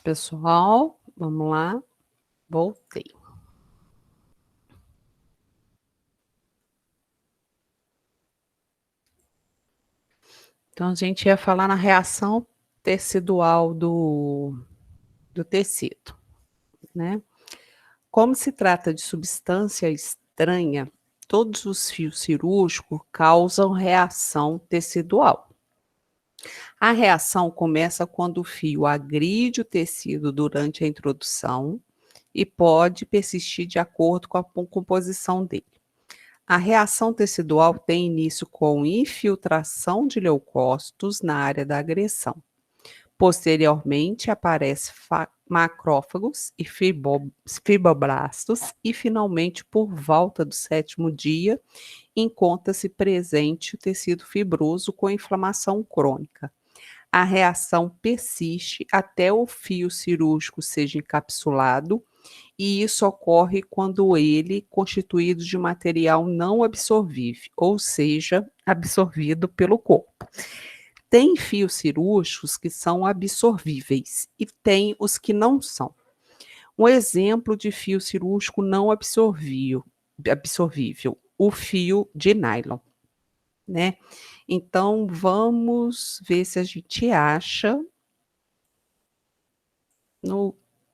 Pessoal, vamos lá, voltei. Então, a gente ia falar na reação tecidual do tecido, né? Como se trata de substância estranha, todos os fios cirúrgicos causam reação tecidual. A reação começa quando o fio agride o tecido durante a introdução e pode persistir de acordo com a composição dele. A reação tecidual tem início com infiltração de leucócitos na área da agressão. Posteriormente, aparecem macrófagos e fibroblastos e, finalmente, por volta do 7º dia, encontra-se presente o tecido fibroso com inflamação crônica. A reação persiste até o fio cirúrgico seja encapsulado, e isso ocorre quando ele é constituído de material não absorvível, ou seja, absorvido pelo corpo. Tem fios cirúrgicos que são absorvíveis e tem os que não são. Um exemplo de fio cirúrgico não absorvível, o fio de nylon, né? Então, vamos ver se a gente acha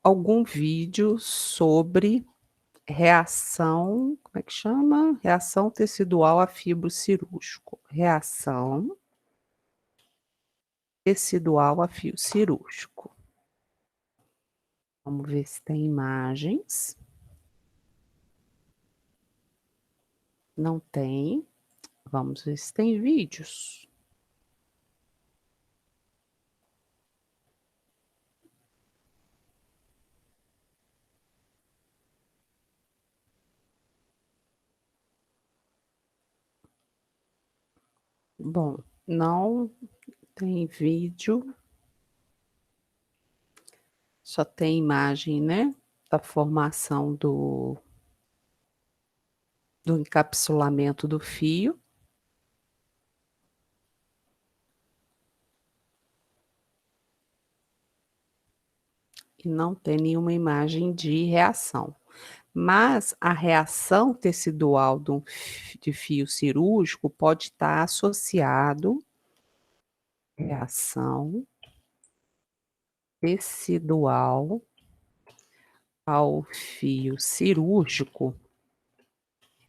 algum vídeo sobre reação, como é que chama? Reação tecidual a fibro cirúrgico. Reação tecidual a fio cirúrgico. Vamos ver se tem imagens. Não tem. Vamos ver se tem vídeos. Bom, não tem vídeo. Só tem imagem, né? Da formação do encapsulamento do fio. E não tem nenhuma imagem de reação. Mas a reação tecidual de fio cirúrgico pode estar associado reação tecidual ao fio cirúrgico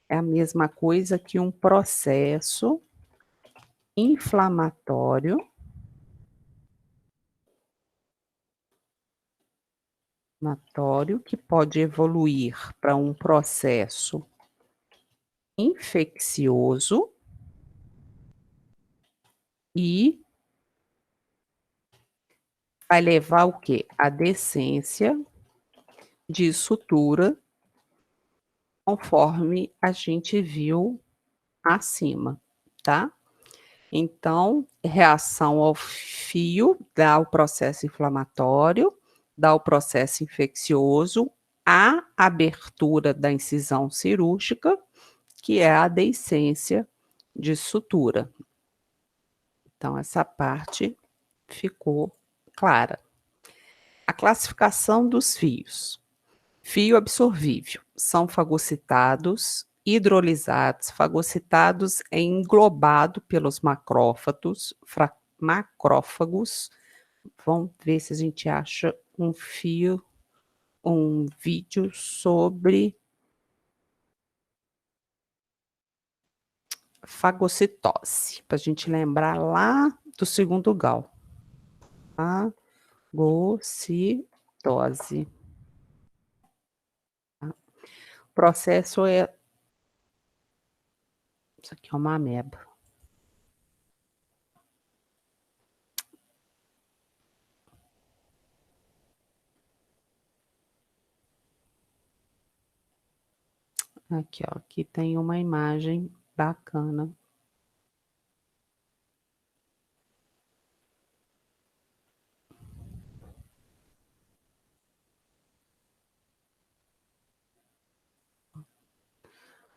é a mesma coisa que um processo inflamatório que pode evoluir para um processo infeccioso e vai levar o quê? A decência de sutura, conforme a gente viu acima, tá? Então, reação ao fio dá o processo inflamatório, dá o processo infeccioso, a abertura da incisão cirúrgica, que é a deiscência de sutura. Então, essa parte ficou clara. A classificação dos fios. Fio absorvível. São fagocitados, hidrolisados. Fagocitados é englobado pelos macrófagos. Vamos ver se a gente acha um vídeo sobre fagocitose, para a gente lembrar lá do segundo grau. Fagocitose. O processo é. Isso aqui é uma ameba. Aqui, ó, aqui tem uma imagem bacana.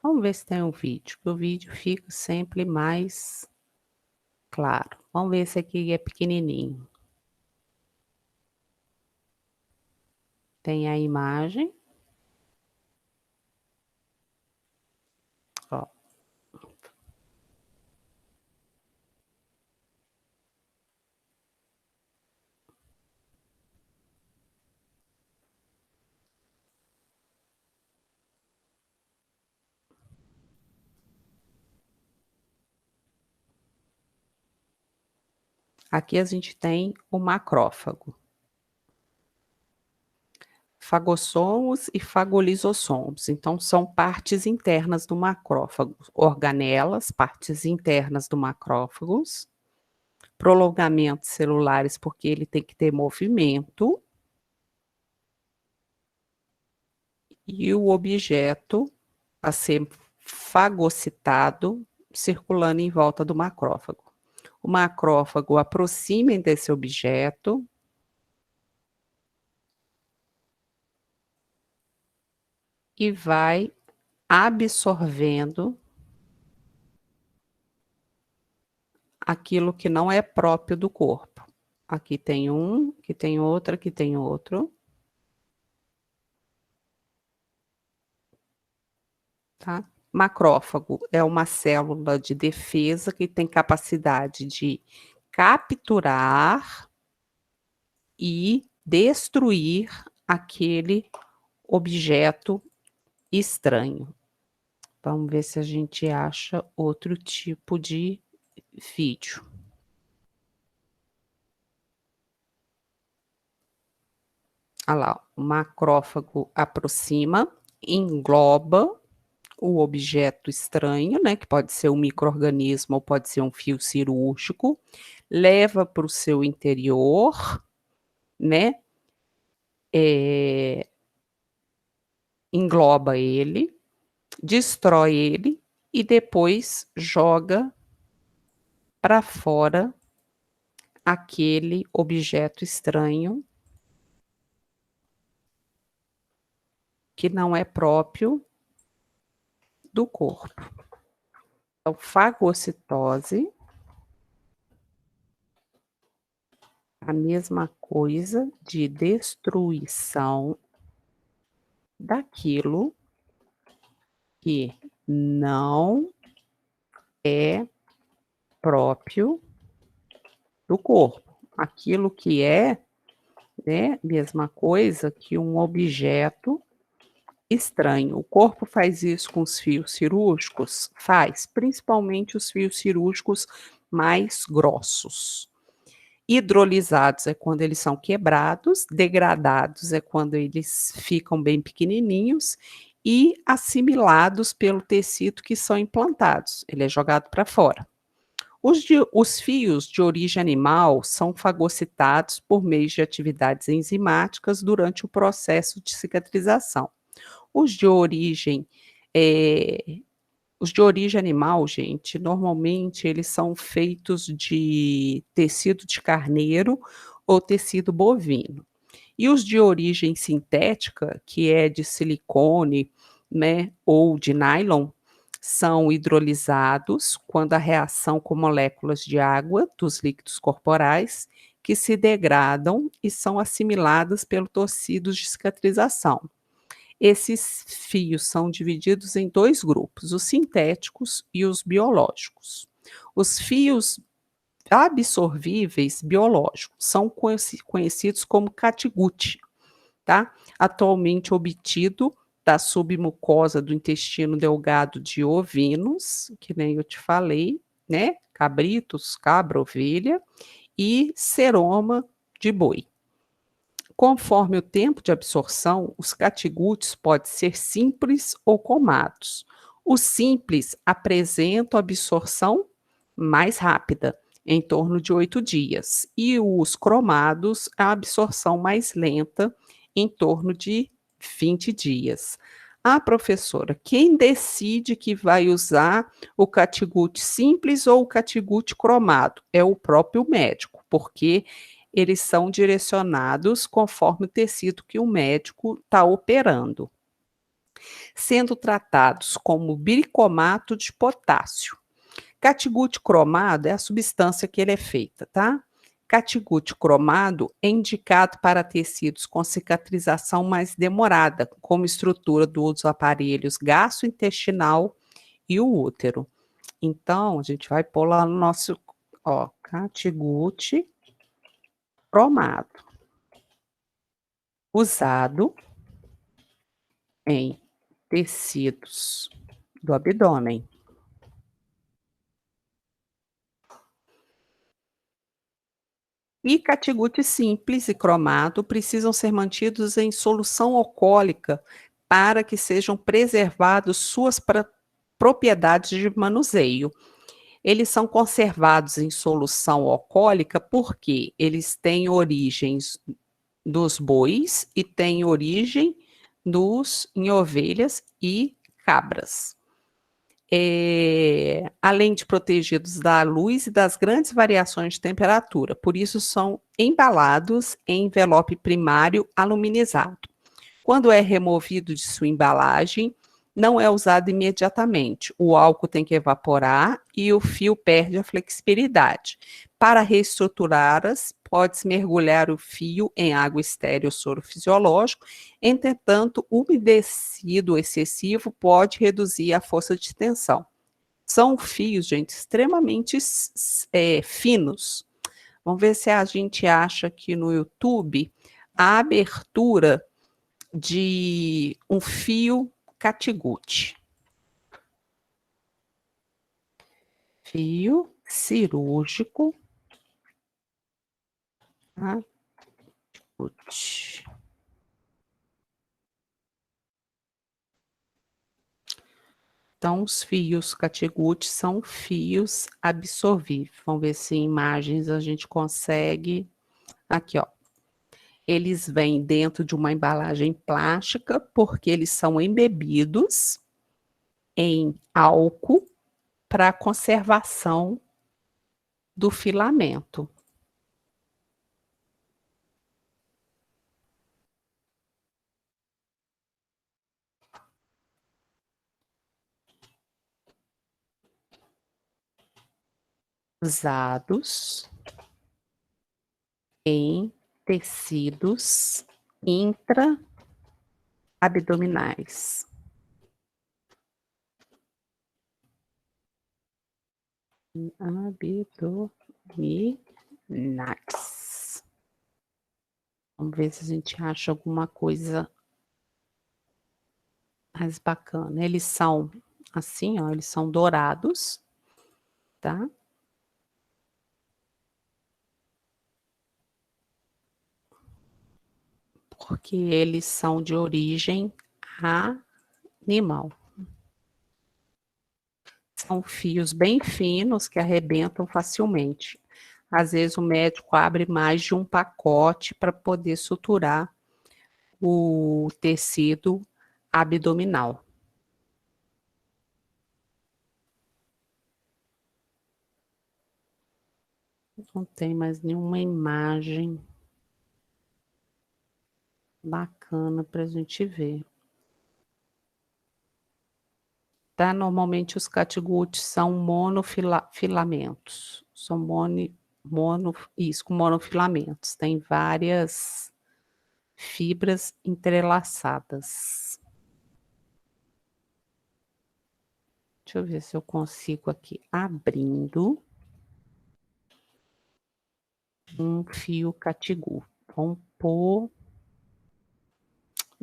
Vamos ver se tem um vídeo, porque o vídeo fica sempre mais claro. Vamos ver se aqui é pequenininho. Tem a imagem. Ó. Aqui a gente tem o macrófago. Fagossomos e fagolisossomos, então são partes internas do macrófago, organelas, partes internas do macrófagos, prolongamentos celulares, porque ele tem que ter movimento, e o objeto a ser fagocitado circulando em volta do macrófago. O macrófago aproxima desse objeto e vai absorvendo aquilo que não é próprio do corpo. Aqui tem um, aqui tem outro, aqui tem outro. Tá? Macrófago é uma célula de defesa que tem capacidade de capturar e destruir aquele objeto estranho. Vamos ver se a gente acha outro tipo de vídeo. Olha lá, o macrófago aproxima, engloba o objeto estranho, né, que pode ser um micro-organismo ou pode ser um fio cirúrgico, leva para o seu interior, né, engloba ele, destrói ele e depois joga para fora aquele objeto estranho que não é próprio do corpo. Então, fagocitose, a mesma coisa de destruição daquilo que não é próprio do corpo. Aquilo que é, né, mesma coisa que um objeto estranho. O corpo faz isso com os fios cirúrgicos? Faz, principalmente os fios cirúrgicos mais grossos. Hidrolisados é quando eles são quebrados, degradados é quando eles ficam bem pequenininhos e assimilados pelo tecido que são implantados. Ele é jogado para fora. Os fios de origem animal são fagocitados por meio de atividades enzimáticas durante o processo de cicatrização. Os de origem, eh, os de origem animal, gente, normalmente eles são feitos de tecido de carneiro ou tecido bovino. E os de origem sintética, que é de silicone, né, ou de nylon, são hidrolisados quando a reação com moléculas de água dos líquidos corporais que se degradam e são assimiladas pelo tecido de cicatrização. Esses fios são divididos em 2 grupos, os sintéticos e os biológicos. Os fios absorvíveis biológicos são conhecidos como catigutte, tá? Atualmente obtido da submucosa do intestino delgado de ovinos, que nem eu te falei, né? Cabritos, cabra, ovelha, e seroma de boi. Conforme o tempo de absorção, os catigutes podem ser simples ou cromados. Os simples apresentam absorção mais rápida, em torno de 8 dias, e os cromados, a absorção mais lenta, em torno de 20 dias. Ah, professora, quem decide que vai usar o catigutte simples ou o catigutte cromado? É o próprio médico, porque eles são direcionados conforme o tecido que o médico está operando, sendo tratados como bicarbonato de potássio. Catigutte cromado é a substância que ele é feita, tá? Catigutte cromado é indicado para tecidos com cicatrização mais demorada, como estrutura dos aparelhos gastrointestinal e o útero. Então, a gente vai pôr lá no nosso, ó, Catigutte cromado, usado em tecidos do abdômen. E catigutte simples e cromado precisam ser mantidos em solução alcoólica para que sejam preservados suas propriedades de manuseio. Eles são conservados em solução alcoólica porque eles têm origens dos bois e têm origem em ovelhas e cabras. Além de protegidos da luz e das grandes variações de temperatura. Por isso, são embalados em envelope primário aluminizado. Quando é removido de sua embalagem, não é usado imediatamente. O álcool tem que evaporar e o fio perde a flexibilidade. Para reestruturá-las, pode-se mergulhar o fio em água estéril ou soro fisiológico. Entretanto, umedecido excessivo pode reduzir a força de tensão. São fios, gente, extremamente finos. Vamos ver se a gente acha aqui no YouTube a abertura de um fio catigutte. Fio cirúrgico catigutte. Então, os fios catigutte são fios absorvíveis. Vamos ver se em imagens a gente consegue. Aqui, ó. Eles vêm dentro de uma embalagem plástica, porque eles são embebidos em álcool para conservação do filamento. Usados em tecidos intra-abdominais. Abdominais. Vamos ver se a gente acha alguma coisa mais bacana. Eles são assim, ó, eles são dourados, tá? Porque eles são de origem animal. São fios bem finos que arrebentam facilmente. Às vezes o médico abre mais de um pacote para poder suturar o tecido abdominal. Não tem mais nenhuma imagem bacana para a gente ver. Tá? Normalmente os catiguttes são monofilamentos. São com monofilamentos. Tem várias fibras entrelaçadas. Deixa eu ver se eu consigo aqui abrindo um fio catigutte. Vamos pôr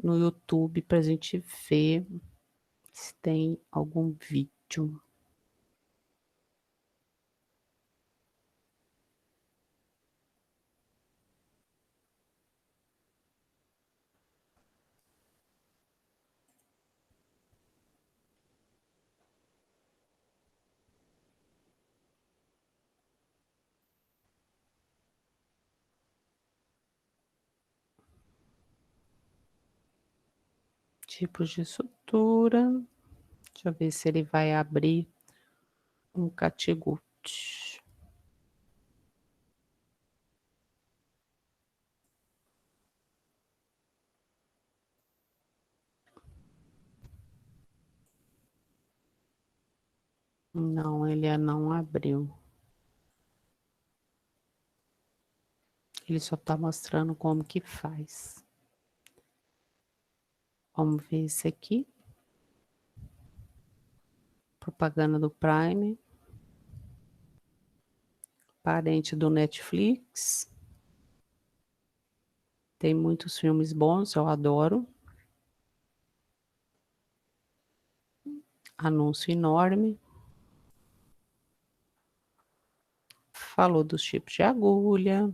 no YouTube para a gente ver se tem algum vídeo. Tipos de sutura. Deixa eu ver se ele vai abrir um catigutte. Não, ele não abriu. Ele só está mostrando como que faz. Vamos ver esse aqui. Propaganda do Prime. Parente do Netflix. Tem muitos filmes bons, eu adoro. Anúncio enorme. Falou dos tipos de agulha.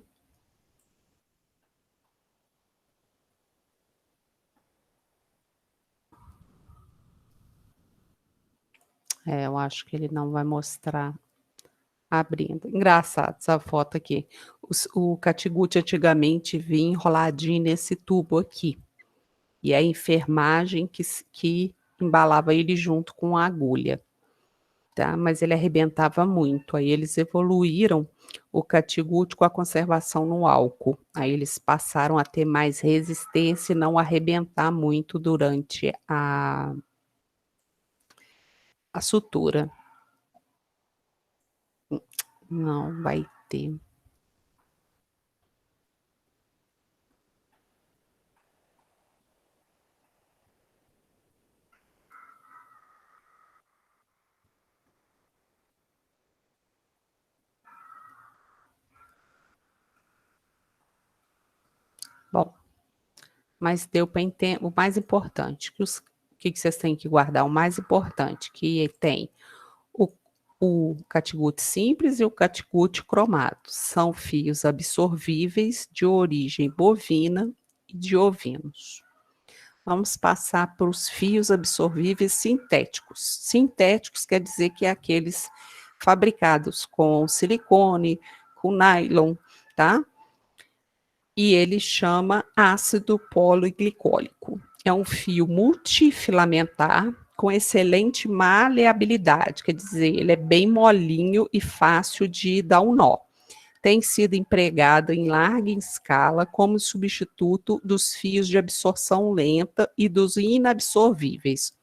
Eu acho que ele não vai mostrar abrindo. Engraçado essa foto aqui. O catiguti antigamente vinha enroladinho nesse tubo aqui. E a enfermagem que embalava ele junto com a agulha. Tá? Mas ele arrebentava muito. Aí eles evoluíram o catiguti com a conservação no álcool. Aí eles passaram a ter mais resistência e não arrebentar muito durante a sutura. Não vai ter. Bom, mas deu para entender o mais importante, que vocês têm que guardar? O mais importante, que tem o, o catiguti simples e o catiguti cromado. São fios absorvíveis de origem bovina e de ovinos. Vamos passar para os fios absorvíveis sintéticos. Sintéticos quer dizer que é aqueles fabricados com silicone, com nylon, tá? E ele chama ácido poliglicólico. É um fio multifilamentar com excelente maleabilidade, quer dizer, ele é bem molinho e fácil de dar um nó. Tem sido empregado em larga escala como substituto dos fios de absorção lenta e dos inabsorvíveis.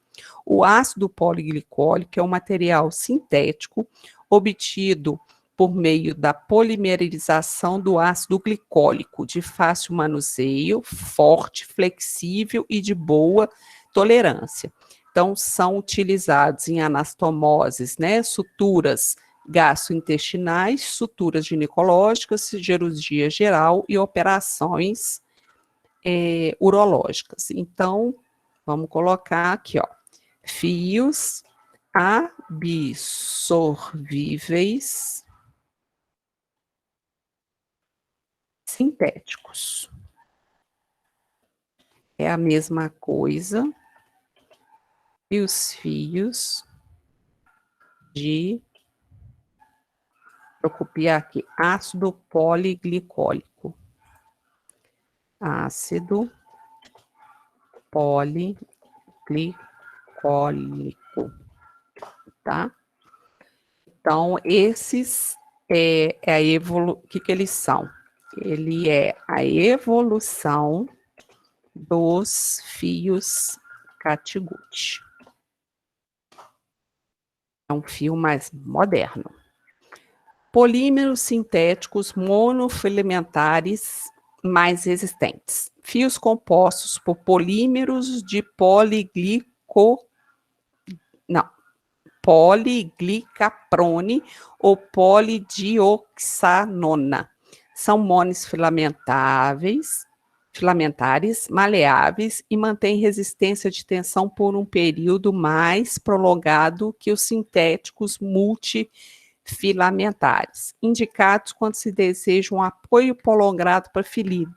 O ácido poliglicólico é um material sintético obtido por meio da polimerização do ácido glicólico, de fácil manuseio, forte, flexível e de boa tolerância. Então, são utilizados em anastomoses, né, suturas gastrointestinais, suturas ginecológicas, cirurgia geral e operações urológicas. Então, vamos colocar aqui, ó, fios absorvíveis sintéticos. É a mesma coisa e os fios de, vou copiar aqui, ácido poliglicólico. Ácido poliglicólico, tá? Então, esses o que eles são? Ele é a evolução dos fios catiguti. É um fio mais moderno. Polímeros sintéticos monofilamentares mais resistentes. Fios compostos por polímeros de poliglicaprone ou polidioxanona. São monosfilamentares, maleáveis e mantêm resistência de tensão por um período mais prolongado que os sintéticos multifilamentares, indicados quando se deseja um apoio prolongado para ferida,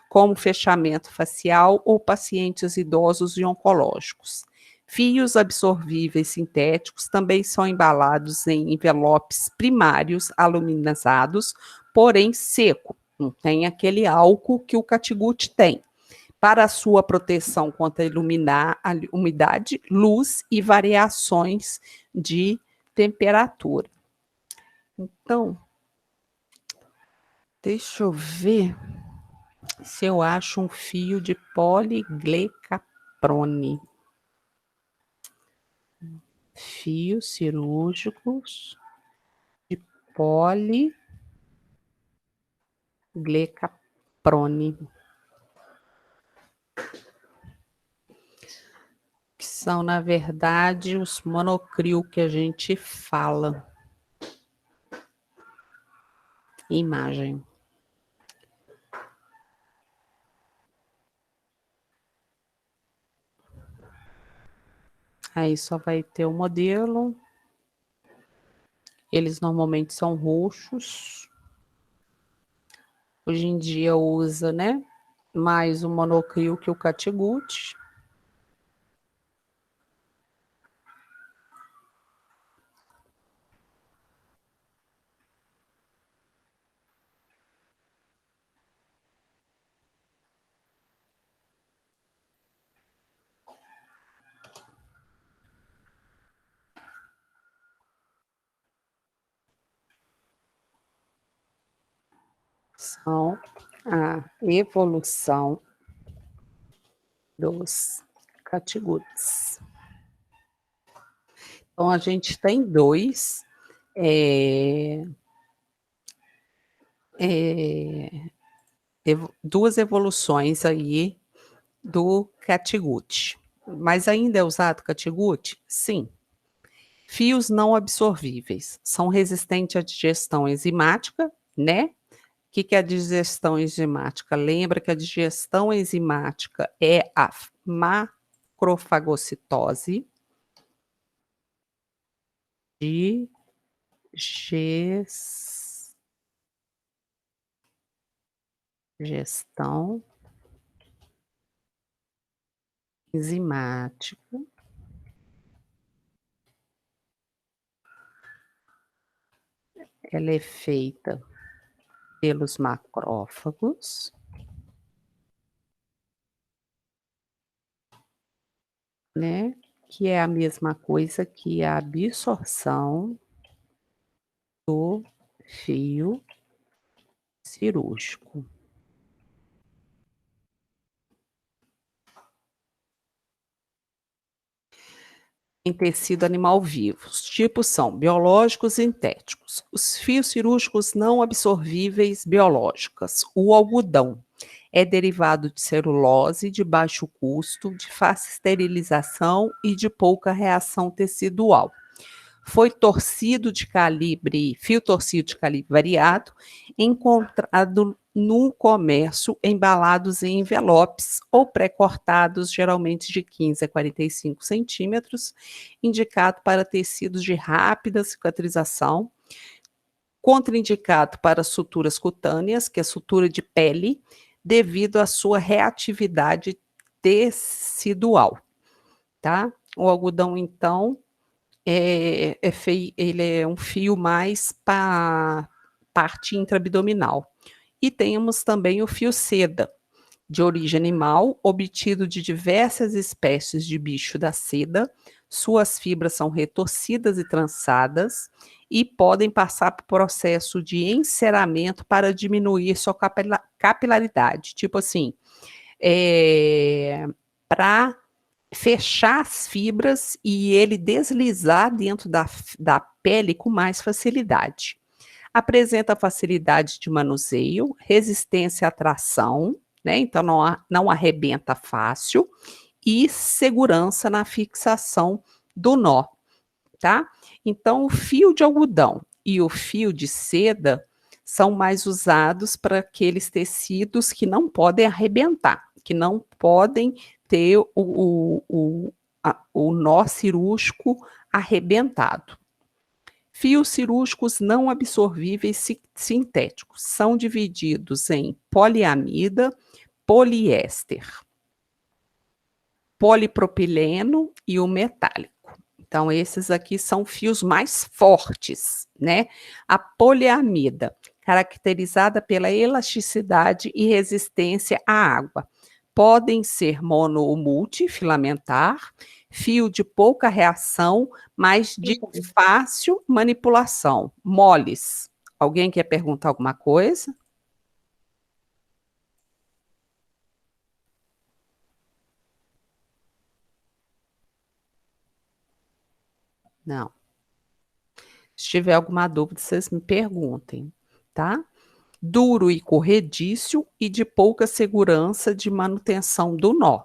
como fechamento facial ou pacientes idosos e oncológicos. Fios absorvíveis sintéticos também são embalados em envelopes primários aluminizados, porém seco. Não tem aquele álcool que o catiguti tem. Para sua proteção contra a umidade, luz e variações de temperatura. Então, deixa eu ver se eu acho um fio de poliglicaprone. Fios cirúrgicos de glecaprone, que são, na verdade, os monocril que a gente fala. Imagem. Aí só vai ter o modelo. Eles normalmente são roxos. Hoje em dia usa, né, mais o monocril que o catgut. São a evolução dos catiguts. Então, a gente tem duas evoluções aí do catgut. Mas ainda é usado catgut? Sim. Fios não absorvíveis. São resistentes à digestão enzimática, né? O que é a digestão enzimática? Lembra que a digestão enzimática é a macrofagocitose. Digestão enzimática. Ela é feita pelos macrófagos, né? Que é a mesma coisa que a absorção do fio cirúrgico. Em tecido animal vivo. Os tipos são biológicos e sintéticos. Os fios cirúrgicos não absorvíveis biológicas. O algodão é derivado de celulose de baixo custo, de fácil esterilização e de pouca reação tecidual. Foi torcido de calibre, fio torcido de calibre variado, encontrado no comércio, embalados em envelopes ou pré-cortados, geralmente de 15 a 45 centímetros, indicado para tecidos de rápida cicatrização, contraindicado para suturas cutâneas, que é sutura de pele, devido à sua reatividade tecidual, tá? O algodão, então, ele é um fio mais para parte intraabdominal. E temos também o fio seda, de origem animal, obtido de diversas espécies de bicho da seda. Suas fibras são retorcidas e trançadas e podem passar por processo de enceramento para diminuir sua capilaridade. Tipo assim, para fechar as fibras e ele deslizar dentro da pele com mais facilidade. Apresenta facilidade de manuseio, resistência à tração, né? Então não arrebenta fácil, e segurança na fixação do nó, tá? Então, o fio de algodão e o fio de seda são mais usados para aqueles tecidos que não podem arrebentar, que não podem ter o nó cirúrgico arrebentado. Fios cirúrgicos não absorvíveis sintéticos são divididos em poliamida, poliéster, polipropileno e o metálico. Então, esses aqui são fios mais fortes, né? A poliamida, caracterizada pela elasticidade e resistência à água. Podem ser mono ou multifilamentar, fio de pouca reação, mas de fácil manipulação, moles. Alguém quer perguntar alguma coisa? Não. Se tiver alguma dúvida, vocês me perguntem, tá? duro e corrediço e de pouca segurança de manutenção do nó.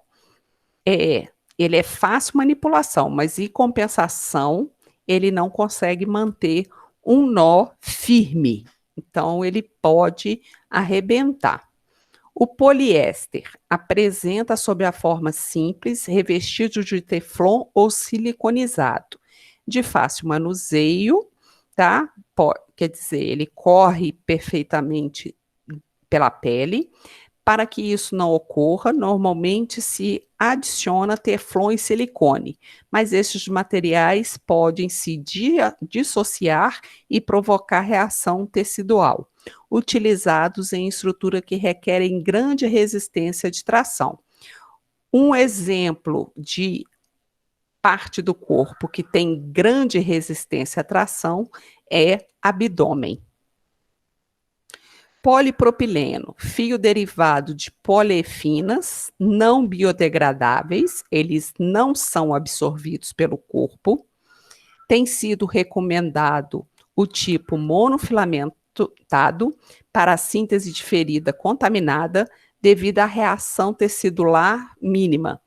Ele é fácil manipulação, mas em compensação, ele não consegue manter um nó firme. Então, ele pode arrebentar. O poliéster apresenta sob a forma simples, revestido de teflon ou siliconizado, de fácil manuseio, tá? Quer dizer, ele corre perfeitamente pela pele. Para que isso não ocorra, normalmente se adiciona teflon e silicone, mas estes materiais podem se dissociar e provocar reação tecidual, utilizados em estrutura que requerem grande resistência de tração. Um exemplo de parte do corpo que tem grande resistência à tração é abdômen. Polipropileno, fio derivado de poliefinas não biodegradáveis, eles não são absorvidos pelo corpo. Tem sido recomendado o tipo monofilamentado para a síntese de ferida contaminada devido à reação tecidular mínima.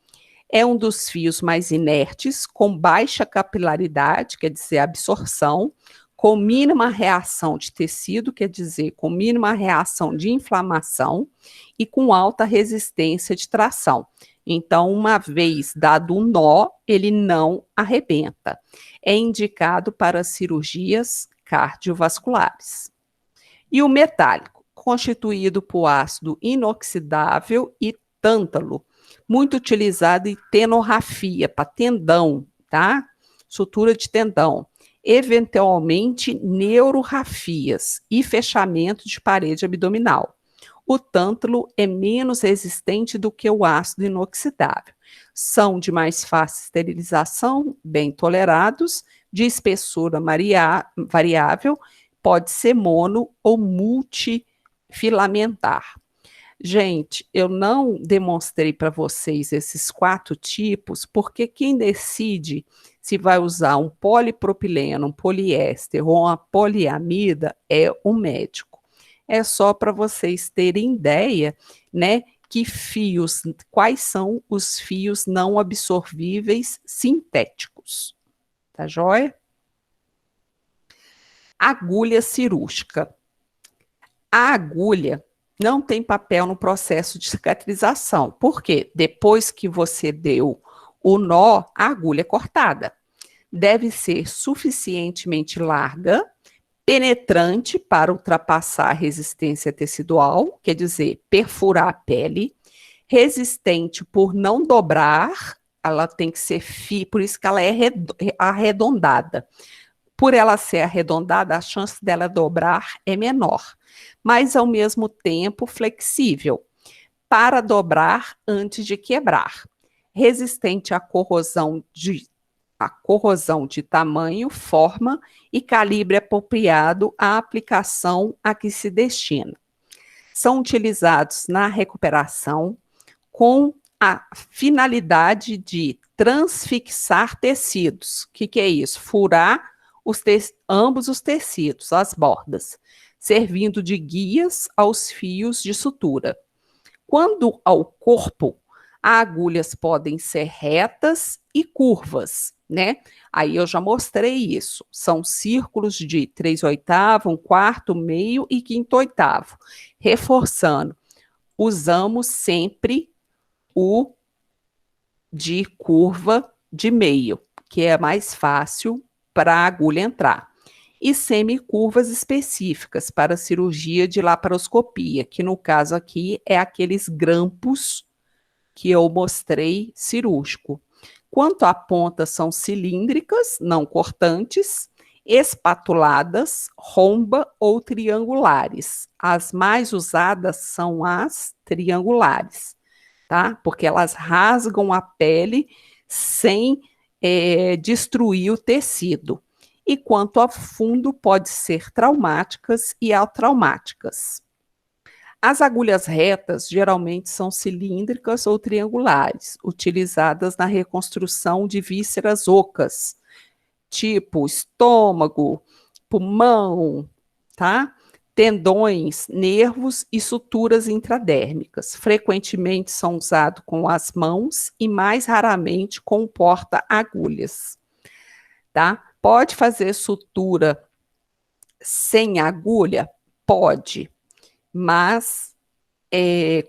É um dos fios mais inertes, com baixa capilaridade, quer dizer, absorção, com mínima reação de tecido, quer dizer, com mínima reação de inflamação e com alta resistência de tração. Então, uma vez dado um nó, ele não arrebenta. É indicado para cirurgias cardiovasculares. E o metálico, constituído por ácido inoxidável e tântalo, muito utilizado em tenorrafia, para tendão, tá? Sutura de tendão. Eventualmente neurorrafias e fechamento de parede abdominal. O tântalo é menos resistente do que o ácido inoxidável. São de mais fácil esterilização, bem tolerados, de espessura variável, pode ser mono ou multifilamentar. Gente, eu não demonstrei para vocês esses 4 tipos, porque quem decide se vai usar um polipropileno, um poliéster ou uma poliamida é o médico. É só para vocês terem ideia, né, quais são os fios não absorvíveis sintéticos. Tá joia? Agulha cirúrgica. A agulha não tem papel no processo de cicatrização. Por quê? Depois que você deu o nó, a agulha é cortada. Deve ser suficientemente larga, penetrante para ultrapassar a resistência tecidual, quer dizer, perfurar a pele, resistente por não dobrar, ela tem que ser por isso que ela é arredondada. Por ela ser arredondada, a chance dela dobrar é menor, mas ao mesmo tempo flexível, para dobrar antes de quebrar. Resistente à corrosão de tamanho, forma e calibre apropriado à aplicação a que se destina. São utilizados na recuperação com a finalidade de transfixar tecidos. O que é isso? Furar ambos os tecidos, as bordas, servindo de guias aos fios de sutura. Quando ao corpo, agulhas podem ser retas e curvas, né? Aí eu já mostrei isso. São círculos de 3/8, 1/4, meio e 5/8. Reforçando, usamos sempre o de curva de meio, que é mais fácil para a agulha entrar. E semicurvas específicas para cirurgia de laparoscopia, que no caso aqui é aqueles grampos que eu mostrei cirúrgico. Quanto à ponta, são cilíndricas, não cortantes, espatuladas, romba ou triangulares. As mais usadas são as triangulares, tá? Porque elas rasgam a pele sem destruir o tecido. E quanto ao fundo, pode ser traumáticas e atraumáticas. As agulhas retas geralmente são cilíndricas ou triangulares, utilizadas na reconstrução de vísceras ocas, tipo estômago, pulmão, tá? tendões, nervos e suturas intradérmicas. Frequentemente são usados com as mãos e mais raramente com porta-agulhas, tá? Pode fazer sutura sem agulha? Pode, mas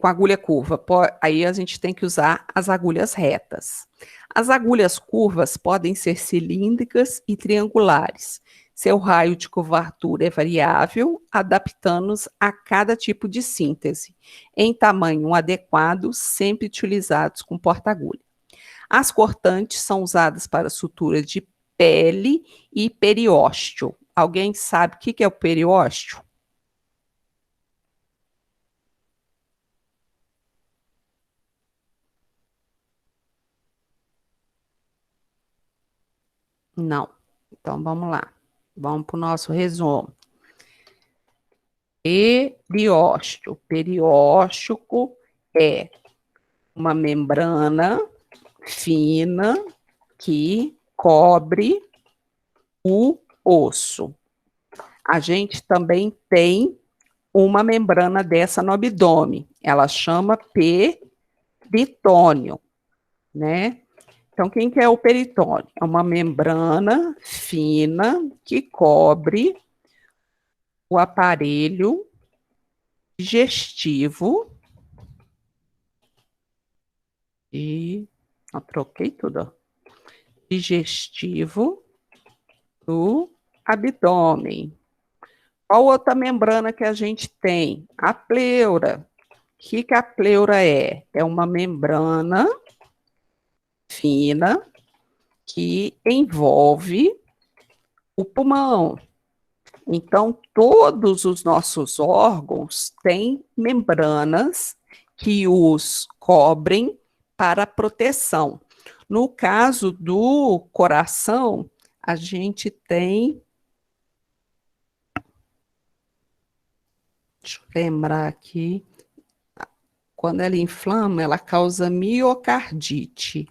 com agulha curva. Aí a gente tem que usar as agulhas retas. As agulhas curvas podem ser cilíndricas e triangulares. Seu raio de curvatura é variável, adaptando-os a cada tipo de síntese, em tamanho adequado, sempre utilizados com porta-agulha. As cortantes são usadas para sutura de pele e periósteo. Alguém sabe o que é o periósteo? Não. Então vamos lá. Vamos para o nosso resumo. Periósteo. Perióstico é uma membrana fina que cobre o osso. A gente também tem uma membrana dessa no abdômen. Ela chama peritônio, né? Então, quem que é o peritônio? É uma membrana fina que cobre o aparelho digestivo e... Eu troquei tudo, ó. Digestivo do abdômen. Qual outra membrana que a gente tem? A pleura. O que a pleura é? É uma membrana fina que envolve o pulmão. Então, todos os nossos órgãos têm membranas que os cobrem para proteção. No caso do coração, a gente tem... Deixa eu lembrar aqui. Quando ela inflama, ela causa miocardite.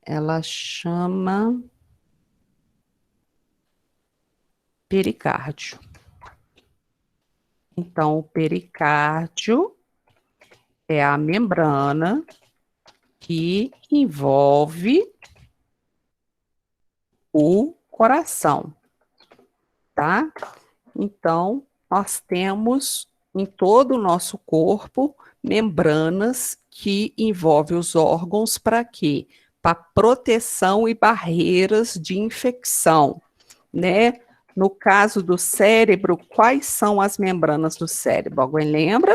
Ela chama pericárdio. Então, o pericárdio é a membrana que envolve o coração, tá? Então, nós temos em todo o nosso corpo membranas que envolvem os órgãos para quê? Para proteção e barreiras de infecção, né? No caso do cérebro, quais são as membranas do cérebro? Alguém lembra?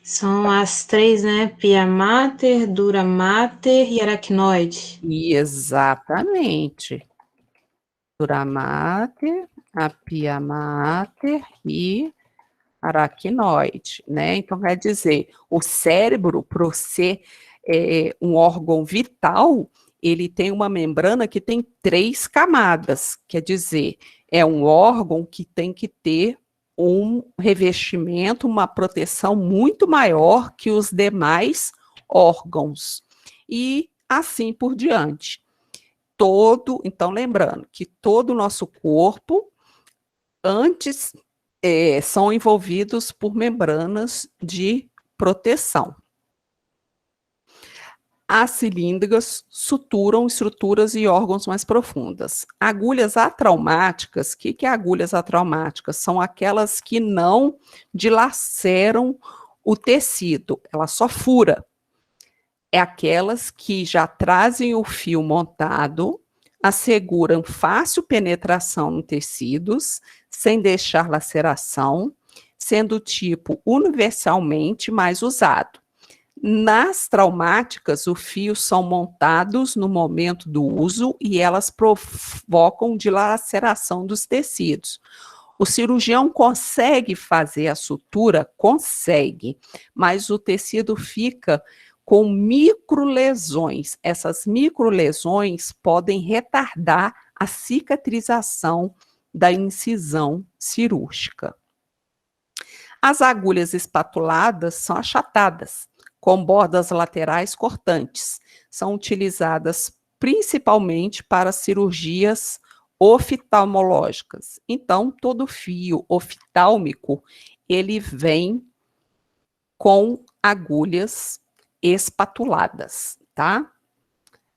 São as três, né? Pia mater, dura mater e aracnoide. Exatamente. Dura mater, a pia mater e aracnoide, né? Então, quer dizer, o cérebro, por ser um órgão vital, ele tem uma membrana que tem 3 camadas, quer dizer, é um órgão que tem que ter um revestimento, uma proteção muito maior que os demais órgãos. E assim por diante. Então, lembrando que todo o nosso corpo, antes, são envolvidos por membranas de proteção. As cilíndricas suturam estruturas e órgãos mais profundas. Agulhas atraumáticas, o que é agulhas atraumáticas? São aquelas que não dilaceram o tecido, ela só fura. É aquelas que já trazem o fio montado, asseguram fácil penetração nos tecidos, sem deixar laceração, sendo tipo universalmente mais usado. Nas traumáticas, os fios são montados no momento do uso e elas provocam dilaceração dos tecidos. O cirurgião consegue fazer a sutura? Consegue, mas o tecido fica com microlesões. Essas microlesões podem retardar a cicatrização da incisão cirúrgica. As agulhas espatuladas são achatadas, com bordas laterais cortantes. São utilizadas principalmente para cirurgias oftalmológicas. Então, todo fio oftálmico, ele vem com agulhas espatuladas, tá?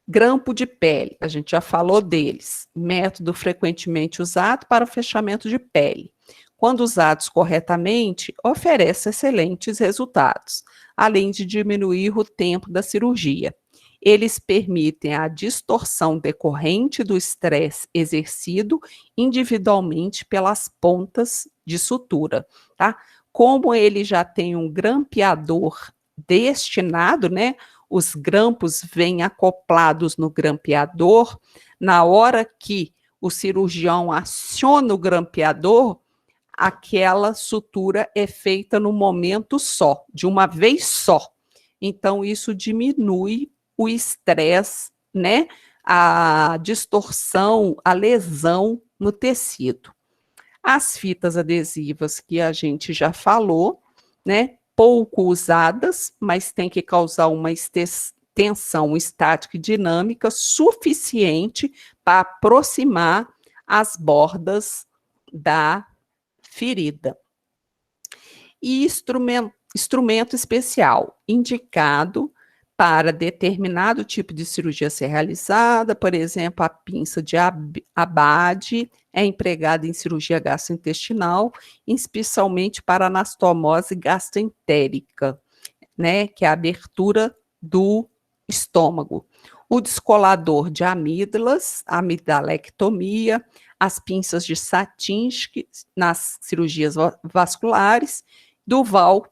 Grampo de pele, a gente já falou deles, método frequentemente usado para o fechamento de pele. Quando usados corretamente, oferece excelentes resultados, além de diminuir o tempo da cirurgia. Eles permitem a distorção decorrente do estresse exercido individualmente pelas pontas de sutura, tá? Como ele já tem um grampeador destinado, né? Os grampos vêm acoplados no grampeador. Na hora que o cirurgião aciona o grampeador, aquela sutura é feita no momento só, de uma vez só. Então, isso diminui o estresse, né? A distorção, a lesão no tecido. As fitas adesivas que a gente já falou, né? Pouco usadas, mas tem que causar uma tensão estática e dinâmica suficiente para aproximar as bordas da ferida. E instrumento especial, indicado para determinado tipo de cirurgia ser realizada, por exemplo, a pinça de Abade é empregada em cirurgia gastrointestinal, especialmente para anastomose gastroentérica, né, que é a abertura do estômago. O descolador de amígdalas, a amidalectomia, as pinças de Satinsky nas cirurgias vasculares, Duval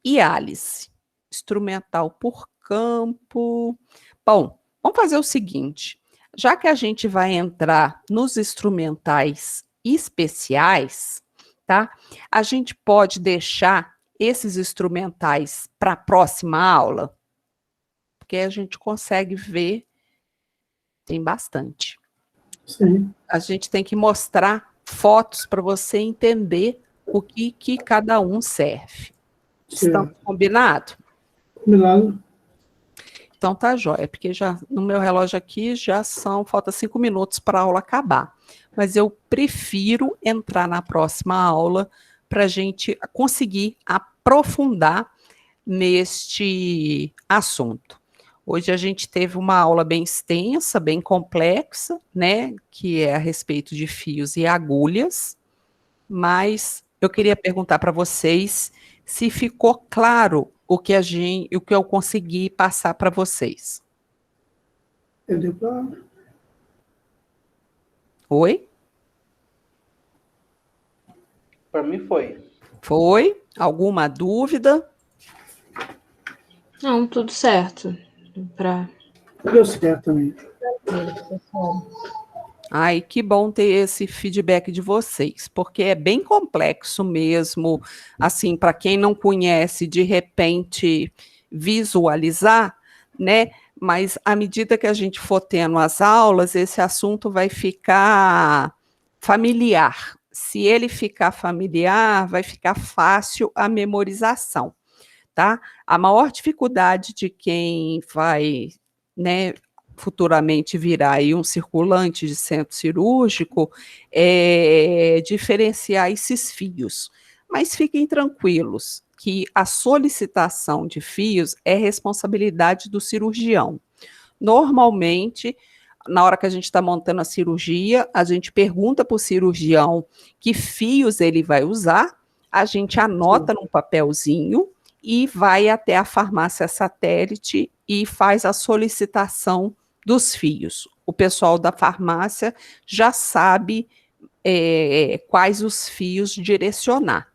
e Alice. Instrumental por campo. Bom, vamos fazer o seguinte, já que a gente vai entrar nos instrumentais especiais, tá? A gente pode deixar esses instrumentais para a próxima aula, porque a gente consegue ver, tem bastante. Sim. A gente tem que mostrar fotos para você entender o que cada um serve. Estão combinado? Combinado. Então tá jóia, porque já no meu relógio aqui falta 5 minutos para a aula acabar. Mas eu prefiro entrar na próxima aula para a gente conseguir aprofundar neste assunto. Hoje a gente teve uma aula bem extensa, bem complexa, né, que é a respeito de fios e agulhas, mas eu queria perguntar para vocês se ficou claro o que eu consegui passar para vocês. Eu dei para... Oi? Para mim foi. Foi? Alguma dúvida? Não, tudo certo. Deu certo também. Ai, que bom ter esse feedback de vocês, porque é bem complexo mesmo, assim, para quem não conhece, de repente visualizar, né? Mas à medida que a gente for tendo as aulas, esse assunto vai ficar familiar. Se ele ficar familiar, vai ficar fácil a memorização, tá? A maior dificuldade de quem vai, né, futuramente virar aí um circulante de centro cirúrgico, é diferenciar esses fios. Mas fiquem tranquilos, que a solicitação de fios é responsabilidade do cirurgião. Normalmente, na hora que a gente está montando a cirurgia, a gente pergunta para o cirurgião que fios ele vai usar, a gente anota num papelzinho e vai até a farmácia satélite e faz a solicitação dos fios. O pessoal da farmácia já sabe quais os fios direcionar.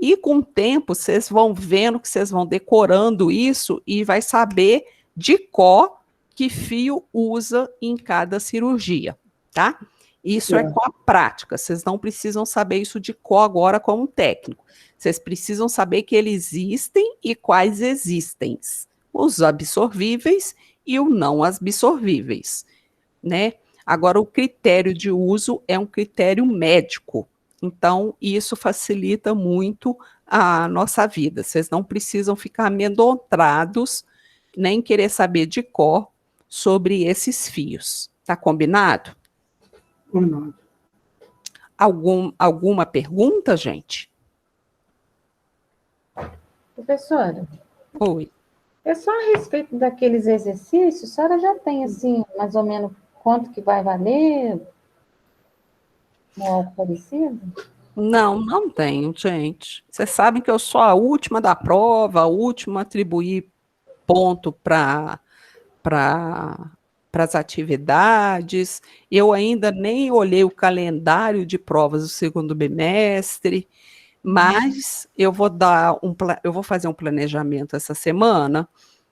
E com o tempo, vocês vão vendo que vocês vão decorando isso e vai saber de cor que fio usa em cada cirurgia, tá? Isso é com a prática, vocês não precisam saber isso de cor agora como técnico. Vocês precisam saber que eles existem e quais existem. Os absorvíveis e os não absorvíveis, né? Agora, o critério de uso é um critério médico, então isso facilita muito a nossa vida. Vocês não precisam ficar amedrontados, nem querer saber de cor sobre esses fios. Tá combinado? Combinado. Alguma pergunta, gente? Professora, Oi. é só a respeito daqueles exercícios, a senhora já tem, assim, mais ou menos quanto que vai valer? Ou algo parecido? Não, não tenho, gente. Vocês sabem que eu sou a última da prova, a última a atribuir ponto para as atividades. Eu ainda nem olhei o calendário de provas do segundo bimestre, mas eu vou fazer um planejamento essa semana,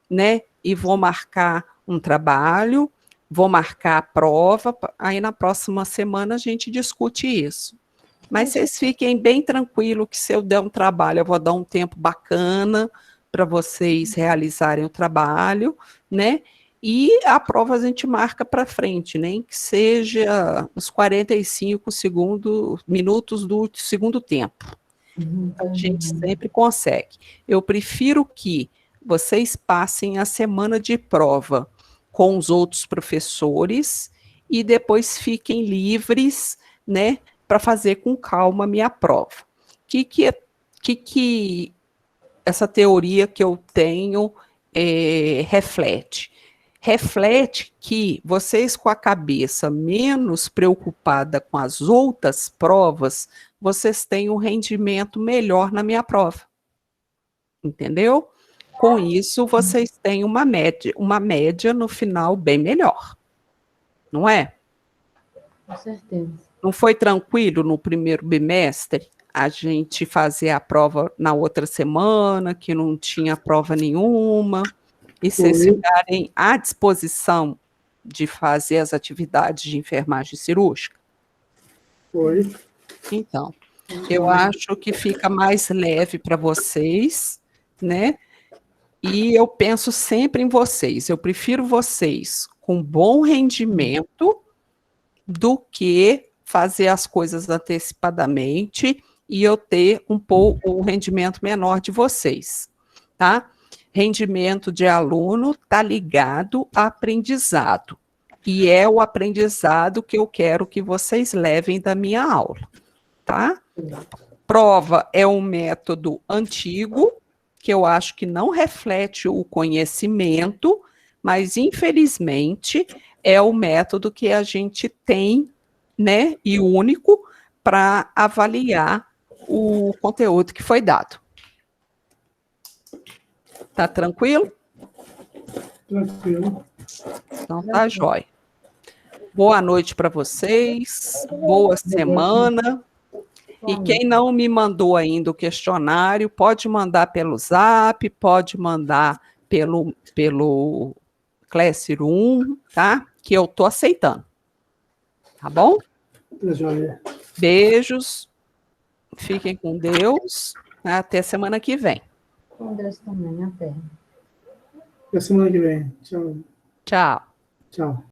né? E vou marcar um trabalho, vou marcar a prova, aí na próxima semana a gente discute isso. Mas vocês fiquem bem tranquilos que se eu der um trabalho, eu vou dar um tempo bacana para vocês realizarem o trabalho, né? E a prova a gente marca para frente, nem que seja os 45 minutos do segundo tempo. A gente sempre consegue. Eu prefiro que vocês passem a semana de prova com os outros professores e depois fiquem livres, né, para fazer com calma a minha prova. Que essa teoria que eu tenho reflete? Reflete que vocês com a cabeça menos preocupada com as outras provas, vocês têm um rendimento melhor na minha prova. Entendeu? Com isso, vocês têm uma média no final bem melhor. Não é? Com certeza. Não foi tranquilo no primeiro bimestre a gente fazer a prova na outra semana, que não tinha prova nenhuma, e vocês ficarem à disposição de fazer as atividades de enfermagem cirúrgica? Foi. Então, eu acho que fica mais leve para vocês, né? E eu penso sempre em vocês. Eu prefiro vocês com bom rendimento do que fazer as coisas antecipadamente e eu ter um rendimento menor de vocês, tá? Rendimento de aluno está ligado a aprendizado. E é o aprendizado que eu quero que vocês levem da minha aula, tá? Prova é um método antigo, que eu acho que não reflete o conhecimento, mas, infelizmente, é o método que a gente tem, né, e único para avaliar o conteúdo que foi dado. Tá tranquilo? Tranquilo. Então tá jóia. Boa noite para vocês, boa semana. E quem não me mandou ainda o questionário, pode mandar pelo Zap, pode mandar pelo Classroom, tá? Que eu tô aceitando. Tá bom? Tá joia. Beijos, fiquem com Deus, até semana que vem. Com Deus também, até. Até semana que vem. Tchau. Tchau. Tchau.